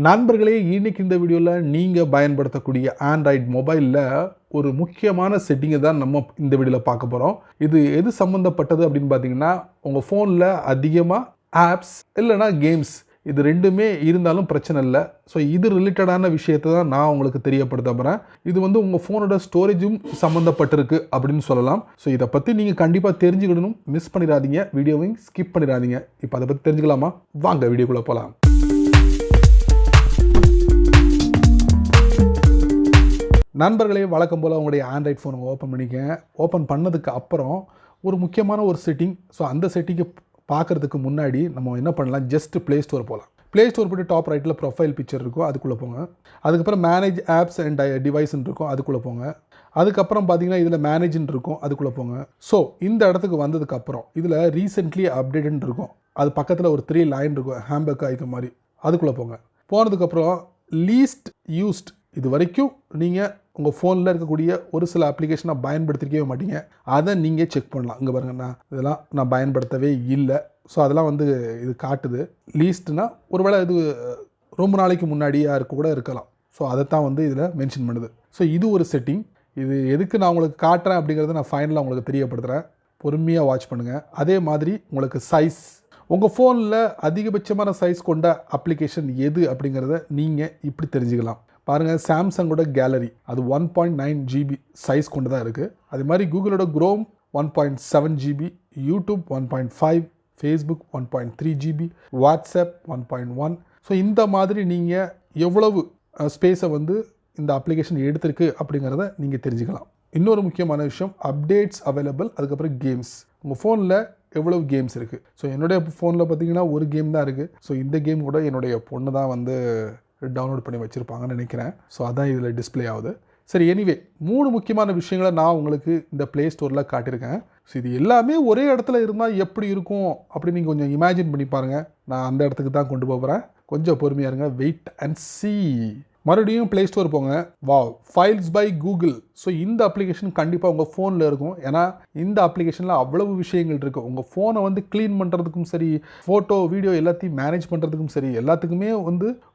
நண்பர்களே, இன்னைக்கு இந்த வீடியோவில் நீங்கள் பயன்படுத்தக்கூடிய ஆண்ட்ராய்டு மொபைலில் ஒரு முக்கியமான செட்டிங்கை தான் நம்ம இந்த வீடியோவில் பார்க்க போகிறோம். இது எது சம்மந்தப்பட்டது அப்படின்னு பார்த்தீங்கன்னா, உங்கள் ஃபோனில் அதிகமாக ஆப்ஸ் இல்லைனா கேம்ஸ் இது ரெண்டுமே இருந்தாலும் பிரச்சனை இல்லை. ஸோ இது ரிலேட்டடான விஷயத்தை தான் நான் உங்களுக்கு தெரியப்படுத்த போகிறேன். இது உங்கள் ஃபோனோட ஸ்டோரேஜும் சம்மந்தப்பட்டிருக்கு அப்படின்னு சொல்லலாம். ஸோ இதை பற்றி நீங்கள் கண்டிப்பாக தெரிஞ்சுக்கிடணும். மிஸ் பண்ணிடாதீங்க, வீடியோவையும் ஸ்கிப் பண்ணிடாதீங்க. இப்போ அதை பற்றி தெரிஞ்சுக்கலாமா? வாங்க வீடியோக்குள்ளே போகலாம். நண்பர்களே, வழக்கம் போல் உங்களுடைய ஆண்ட்ராய்ட் ஃபோனை ஓப்பன் பண்ணிக்கங்க. ஓப்பன் பண்ணதுக்கு அப்புறம் ஒரு முக்கியமான ஒரு செட்டிங். ஸோ அந்த செட்டிங்கை பார்க்குறதுக்கு முன்னாடி நம்ம என்ன பண்ணலாம், ஜஸ்ட் ப்ளே ஸ்டோர் போகலாம். ப்ளே ஸ்டோர் போய்ட்டு டாப் ரைட்டில் ப்ரொஃபைல் பிக்சர் இருக்கும், அதுக்குள்ளே போங்க. அதுக்கப்புறம் மேனேஜ் ஆப்ஸ் அண்ட் டிவைஸ்ன்னு இருக்கும், அதுக்குள்ளே போங்க. அதுக்கப்புறம் பார்த்தீங்கன்னா இதில் மேனேஜ்ன்னு இருக்கும், அதுக்குள்ளே போங்க. ஸோ இந்த இடத்துக்கு வந்ததுக்கப்புறம் இதில் ரீசெண்ட்லி அப்டேட்டுன்னு இருக்கும், அது பக்கத்தில் ஒரு 3 லைன் இருக்கும், ஹேம்பர்க் ஐக்கன் மாதிரி, அதுக்குள்ளே போங்க. போனதுக்கப்புறம் லீஸ்ட் யூஸ்ட், இது வரைக்கும் நீங்கள் உங்கள் ஃபோனில் இருக்கக்கூடிய ஒரு சில அப்ளிகேஷனை பயன்படுத்திக்கவே மாட்டீங்க, அதை நீங்கள் செக் பண்ணலாம். இங்கே பாருங்கள், இதெல்லாம் நான் பயன்படுத்தவே இல்லை. ஸோ அதெல்லாம் இது காட்டுது. லீஸ்ட்னா ஒருவேளை இது ரொம்ப நாளைக்கு முன்னாடியா கூட இருக்கலாம். ஸோ அதைத்தான் இதில் மென்ஷன் பண்ணுது. ஸோ இது ஒரு செட்டிங். இது எதுக்கு நான் உங்களுக்கு காட்டுறேன் அப்படிங்கிறத நான் ஃபைனலாக உங்களுக்கு தெரியப்படுத்துகிறேன். பொறுமையாக வாட்ச் பண்ணுங்கள். அதே மாதிரி உங்களுக்கு சைஸ், உங்கள் ஃபோனில் அதிகபட்சமான சைஸ் கொண்ட அப்ளிகேஷன் எது அப்படிங்கிறத நீங்கள் இப்படி தெரிஞ்சுக்கலாம். பாருங்கள், சாம்சங்கோட கேலரி அது 1.9 GB சைஸ் கொண்டு தான் இருக்குது. அது மாதிரி கூகுளோட Chrome 1.7 GB, YouTube 1.5, Facebook 1.3 GB, WhatsApp 1.1. So இந்த மாதிரி நீங்கள் எவ்வளவு ஸ்பேஸை இந்த அப்ளிகேஷன் எடுத்திருக்கு அப்படிங்கிறத நீங்கள் தெரிஞ்சுக்கலாம். இன்னொரு முக்கியமான விஷயம், அப்டேட்ஸ் அவைலபிள், அதுக்கப்புறம் கேம்ஸ். உங்கள் ஃபோனில் எவ்வளவு கேம்ஸ் இருக்குது. ஸோ என்னுடைய ஃபோனில் பார்த்தீங்கன்னா ஒரு கேம் தான் இருக்குது. ஸோ இந்த கேம் கூட என்னுடைய பொண்ணு தான் டவுன்லோட் பண்ணி வச்சுருப்பாங்கன்னு நினைக்கிறேன். ஸோ அதான் இதில் டிஸ்பிளே ஆகுது. சரி, எனிவே 3 முக்கியமான விஷயங்களை நான் உங்களுக்கு இந்த ப்ளே ஸ்டோரில் காட்டியிருக்கேன். ஸோ இது எல்லாமே ஒரே இடத்துல இருந்தால் எப்படி இருக்கும் அப்படின்னு நீங்கள் கொஞ்சம் இமேஜின் பண்ணி பாருங்கள். நான் அந்த இடத்துக்கு தான் கொண்டு போகிறேன். கொஞ்சம் பொறுமையாக இருங்க, வெயிட் அண்ட் சீ. மறுபடியும் ப்ளே ஸ்டோர் போங்க. Wow, files by Google. So இந்த அப்ளிகேஷன் கண்டிப்பாக உங்கள் ஃபோனில் இருக்கும். ஏன்னா இந்த அப்ளிகேஷனில் அவ்வளவு விஷயங்கள் இருக்குது. உங்கள் ஃபோனை க்ளீன் பண்ணுறதுக்கும் சரி, ஃபோட்டோ வீடியோ எல்லாத்தையும் மேனேஜ் பண்ணுறதுக்கும் சரி, எல்லாத்துக்குமே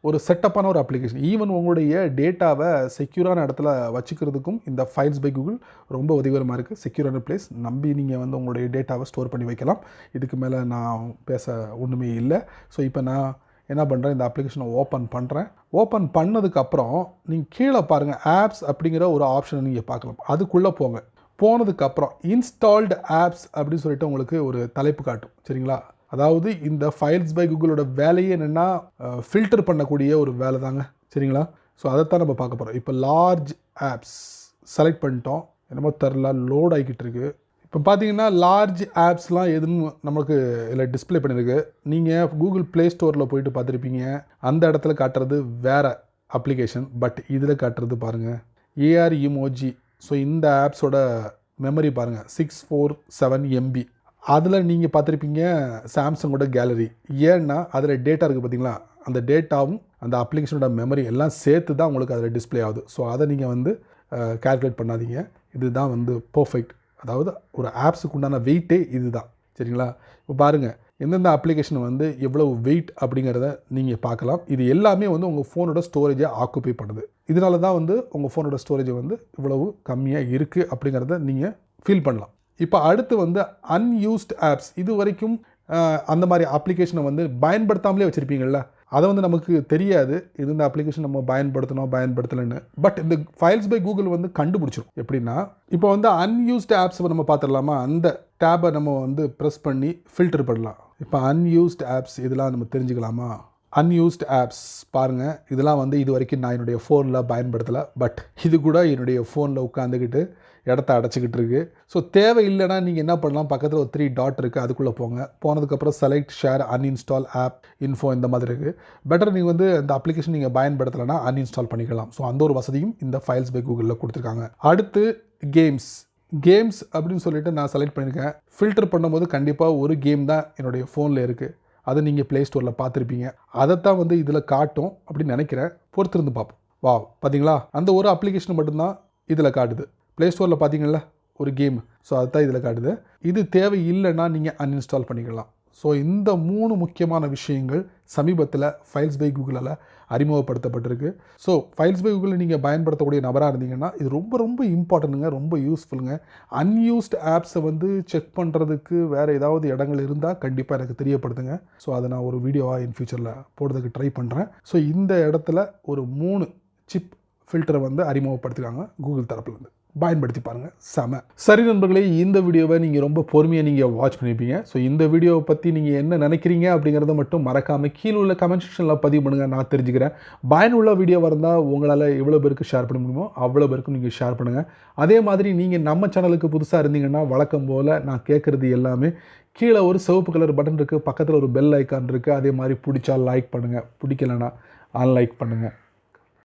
ஒரு செட்டப்பான ஒரு அப்ளிகேஷன். ஈவன் உங்களுடைய டேட்டாவை செக்யூரான இடத்துல வச்சுக்கிறதுக்கும் இந்த ஃபைல்ஸ் பை கூகுள் ரொம்ப உதவிகரமாக இருக்குது. செக்யூரான பிளேஸ் நம்பி நீங்கள் உங்களுடைய டேட்டாவை ஸ்டோர் பண்ணி வைக்கலாம். இதுக்கு மேலே நான் பேச ஒன்றுமே இல்லை. ஸோ இப்போ நான் என்ன பண்ணுறேன், இந்த அப்ளிகேஷனை ஓப்பன் பண்ணுறேன். ஓப்பன் பண்ணதுக்கப்புறம் நீங்கள் கீழே பாருங்கள், ஆப்ஸ் அப்படிங்கிற ஒரு ஆப்ஷனை நீங்கள் பார்க்கலாம். அதுக்குள்ளே போங்க. போனதுக்கப்புறம் இன்ஸ்டால்டு ஆப்ஸ் அப்படின்னு சொல்லிட்டு உங்களுக்கு ஒரு தலைப்பு காட்டும். சரிங்களா? அதாவது இந்த ஃபைல்ஸ் பை கூகுளோட வேலையே என்னென்னா ஃபில்டர் பண்ணக்கூடிய ஒரு வேலை தாங்க. சரிங்களா? ஸோ அதைத்தான் நம்ம பார்க்க போகிறோம். இப்போ லார்ஜ் ஆப்ஸ் செலக்ட் பண்ணிட்டோம். என்னமோ தெரில, லோட் ஆகிக்கிட்டு இருக்குது. இப்போ பார்த்தீங்கன்னா லார்ஜ் ஆப்ஸ்லாம் எதுன்னு நம்மளுக்கு இதில் டிஸ்பிளே பண்ணியிருக்கு. நீங்கள் கூகுள் ப்ளே ஸ்டோரில் போயிட்டு பார்த்துருப்பீங்க, அந்த இடத்துல காட்டுறது வேறு அப்ளிகேஷன். பட் இதில் காட்டுறது பாருங்கள், ஏஆர் இமோஜி. ஸோ இந்த ஆப்ஸோட மெமரி பாருங்கள், 647 MB. அதில் நீங்கள் பார்த்துருப்பீங்க சாம்சங்கோட கேலரி. ஏன்னா அதில் டேட்டா இருக்குது பார்த்தீங்களா, அந்த டேட்டாவும் அந்த அப்ளிகேஷனோட மெமரி எல்லாம் சேர்த்து தான் உங்களுக்கு அதில் டிஸ்பிளே ஆகுது. ஸோ அதை நீங்கள் கால்குலேட் பண்ணாதீங்க. இதுதான் பர்ஃபெக்ட். அதாவது ஒரு ஆப்ஸுக்கு உண்டான வெயிட்டே இது தான். சரிங்களா? இப்போ பாருங்கள், எந்தெந்த அப்ளிகேஷன் எவ்வளவு வெயிட் அப்படிங்கிறத நீங்கள் பார்க்கலாம். இது எல்லாமே உங்கள் ஃபோனோட ஸ்டோரேஜை ஆக்குப்பை பண்ணுது. இதனால தான் உங்கள் ஃபோனோட ஸ்டோரேஜ் இவ்வளவு கம்மியாக இருக்குது அப்படிங்கிறத நீங்கள் ஃபீல் பண்ணலாம். இப்போ அடுத்து அன்யூஸ்ட் ஆப்ஸ். இது வரைக்கும் அந்த மாதிரி அப்ளிகேஷனை பயன்படுத்தாமலே வச்சுருப்பீங்கள்ல, அதை நமக்கு தெரியாது இந்த அப்ளிகேஷன் நம்ம பயன்படுத்தலைன்னு. பட் இந்த ஃபைல்ஸ் பை கூகுள் கண்டுபிடிச்சிரும். எப்படின்னா, இப்போ அன்யூஸ்ட் ஆப்ஸ் நம்ம பார்த்துடலாமா, அந்த டேபை நம்ம ப்ரெஸ் பண்ணி ஃபில்டர் பண்ணலாம். இப்போ அன்யூஸ்ட் ஆப்ஸ் இதெல்லாம் நம்ம தெரிஞ்சுக்கலாமா? அன்யூஸ்ட் ஆப்ஸ் பாருங்கள், இதெல்லாம் இது வரைக்கும் நான் என்னுடைய ஃபோனில் பயன்படுத்தலை. பட் இது கூட என்னுடைய ஃபோனில் உட்காந்துக்கிட்டு இடத்த அடைச்சிக்கிட்டு இருக்குது. ஸோ தேவை இல்லைன்னா நீங்கள் என்ன பண்ணலாம், பக்கத்தில் ஒரு 3 டாட் இருக்குது, அதுக்குள்ளே போங்க. போனதுக்கப்புறம் select, share, uninstall app, info இந்த மாதிரி இருக்குது. பெட்டர் நீங்கள் இந்த அப்ளிகேஷன் நீங்கள் பயன்படுத்தலைன்னா அன்இன்ஸ்டால் பண்ணிக்கலாம். ஸோ அந்த ஒரு வசதியும் இந்த ஃபைல்ஸ் பை கூகுளில் கொடுத்துருக்காங்க. அடுத்து கேம்ஸ் அப்படின்னு சொல்லிட்டு நான் செலக்ட் பண்ணியிருக்கேன். ஃபில்டர் பண்ணும்போது கண்டிப்பாக ஒரு கேம் தான் என்னுடைய ஃபோனில் இருக்குது. அதை நீங்கள் ப்ளே ஸ்டோரில் பார்த்துருப்பீங்க. அதைத்தான் இதில் காட்டும் அப்படின்னு நினைக்கிறேன். பொறுத்திருந்து பார்ப்போம். வா, பார்த்தீங்களா, அந்த ஒரு அப்ளிகேஷன் மட்டும்தான் இதில் காட்டுது. ப்ளே ஸ்டோரில் பார்த்தீங்களா ஒரு கேம். ஸோ அதுதான் இதில் காட்டுது. இது தேவை இல்லைன்னா நீங்கள் அன்இன்ஸ்டால் பண்ணிக்கலாம். ஸோ இந்த 3 முக்கியமான விஷயங்கள் சமீபத்தில் ஃபைல்ஸ் பை கூகுளால் அறிமுகப்படுத்தப்பட்டிருக்கு. ஸோ ஃபைல்ஸ் பை கூகுளில் நீங்கள் பயன்படுத்தக்கூடிய நபராக இருந்தீங்கன்னா இது ரொம்ப ரொம்ப இம்பார்ட்டன்ட்டுங்க, ரொம்ப யூஸ்ஃபுல்லுங்க. அன்யூஸ்டு ஆப்ஸை வந்து செக் பண்ணுறதுக்கு வேறு ஏதாவது இடங்கள் இருந்தால் கண்டிப்பாக எனக்கு தெரியப்படுத்துங்க. ஸோ அதை நான் ஒரு வீடியோவாக இன் ஃபியூச்சரில் போடுறதுக்கு ட்ரை பண்ணுறேன். ஸோ இந்த இடத்துல ஒரு 3 சிப் ஃபில்டரை வந்து அறிமுகப்படுத்திருக்காங்க கூகுள் தரப்புலேருந்து. பயன்படுத்தி பாருங்கள், செம. சரி நண்பர்களே, இந்த வீடியோவை நீங்கள் ரொம்ப பொறுமையாக நீங்கள் வாட்ச் பண்ணியிருப்பீங்க. ஸோ இந்த வீடியோவை பற்றி நீங்கள் என்ன நினைக்கிறீங்க அப்படிங்கிறத மட்டும் மறக்காமல் கீழே உள்ள கமெண்ட் செக்ஷனில் பதிவு பண்ணுங்கள், நான் தெரிஞ்சுக்கிறேன். பயனுள்ள வீடியோவாக இருந்தால் உங்களால் எவ்வளோ பேருக்கு ஷேர் பண்ண முடியுமோ அவ்வளோ பேருக்கும் நீங்கள் ஷேர் பண்ணுங்கள். அதே மாதிரி நீங்கள் நம்ம சேனலுக்கு புதுசாக இருந்தீங்கன்னா வழக்கம் போல் நான் கேட்குறது எல்லாமே கீழே ஒரு சிவப்பு கலர் பட்டன் இருக்குது, பக்கத்தில் ஒரு பெல் ஐக்கான் இருக்குது. அதே மாதிரி பிடிச்சா லைக் பண்ணுங்கள், பிடிக்கலன்னா அன்லைக் பண்ணுங்கள்.